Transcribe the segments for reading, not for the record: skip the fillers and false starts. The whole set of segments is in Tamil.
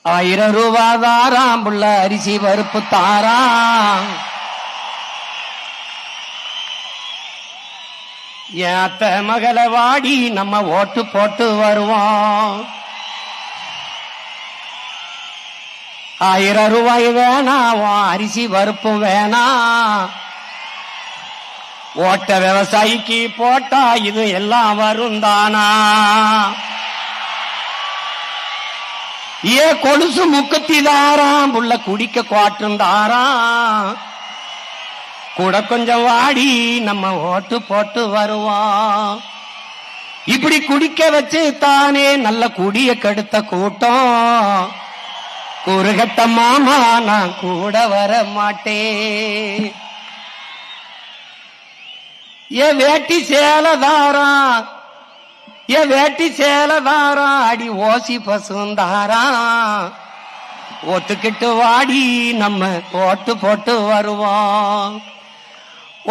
1000 ரூபாய் தாராம் புள்ள அரிசி பருப்பு தாராம். ஏத்த மகளை வாடி நம்ம ஓட்டு போட்டு வருவோம். 1000 ரூபாய் வேணாம், அரிசி பருப்பும் வேணாம். ஓட்ட விவசாயிக்கு போட்டா இது எல்லாம் வரும் தானா? ஏ கொலுசு முக்கத்தி தாராம் புள்ள குடிக்க குவாட்டும் தாராம். கூட கொஞ்சம் வாடி நம்ம ஓட்டு போட்டு வருவோம். இப்படி குடிக்க வச்சு தானே நல்ல குடிய கெடுத்த கூட்டம். குறுகட்ட மாமா நான் கூட வர மாட்டேன். ஏ வேட்டி சேலதாரம், ஏ வேட்டி சேலதாரம், அடி ஓசி பசுந்தாராம். ஒத்துக்கிட்டு வாடி நம்ம ஓட்டு போட்டு வருவோம்.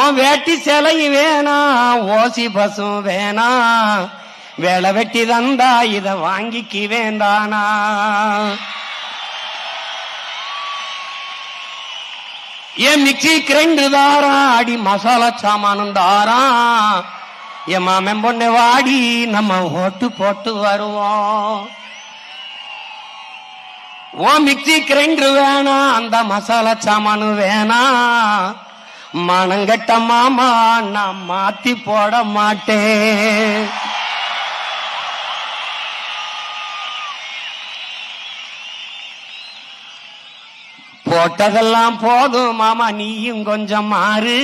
உன் வேட்டி சேலையும் வேணாம், ஓசி பசும் வேணாம். வேலை வெட்டி தந்தா இத வாங்கிக்கு வேண்டானா? என் மிக்சி கிரைண்டு தாராம், அடி மசாலா சாமானும் தாராம். என் மாமன் பொண்ணு வாடி நம்ம ஓட்டு போட்டு வருவோம். ஓ மிக்சி கிரைண்டு வேணாம், அந்த மசாலா சாமானு வேணாம். மனங்கட்ட மாமா நான் மாத்தி போட மாட்டேன். போட்டதெல்லாம் போதும் மாமா, நீயும் கொஞ்சம் மாறு.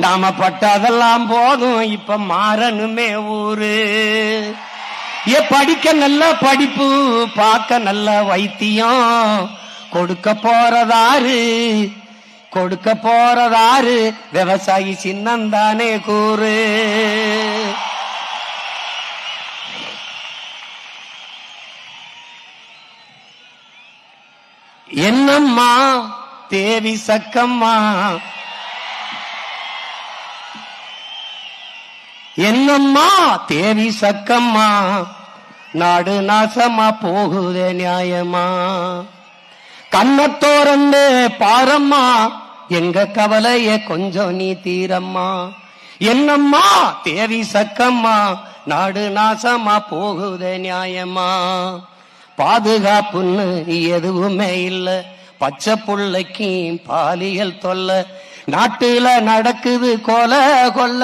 நாம பட்டதெல்லாம் போதும், இப்ப மாறணுமே ஊரு. ஏ படிக்க நல்ல படிப்பு, பார்க்க நல்ல வைத்தியம். கொடுக்க போறதாரு, கொடுக்க போறதாரு, விவசாயி சின்னந்தானே கூறு. என்னம்மா தேவி சக்கம்மா, என்னம்மா தேவி சக்கம்மா, நாடு நாசமா போகுதே நியாயமா? கண்ணத்தோரந்து பாரம்மா, எங்க கவலைய கொஞ்சம் நீ தீரம்மா. என்னம்மா தேவி சக்கம்மா, நாடு நாசமா போகுதே நியாயமா? பாதுகாப்புன்னு எதுவுமே இல்ல, பச்சை புள்ளைக்கு பாலியல் தொல்ல. நாட்டுல நடக்குது கொலை கொல்ல,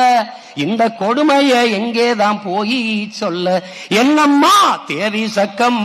இந்த கொடுமைய எங்கேதான் போய் சொல்ல? என்னம்மா தேவி சக்கம்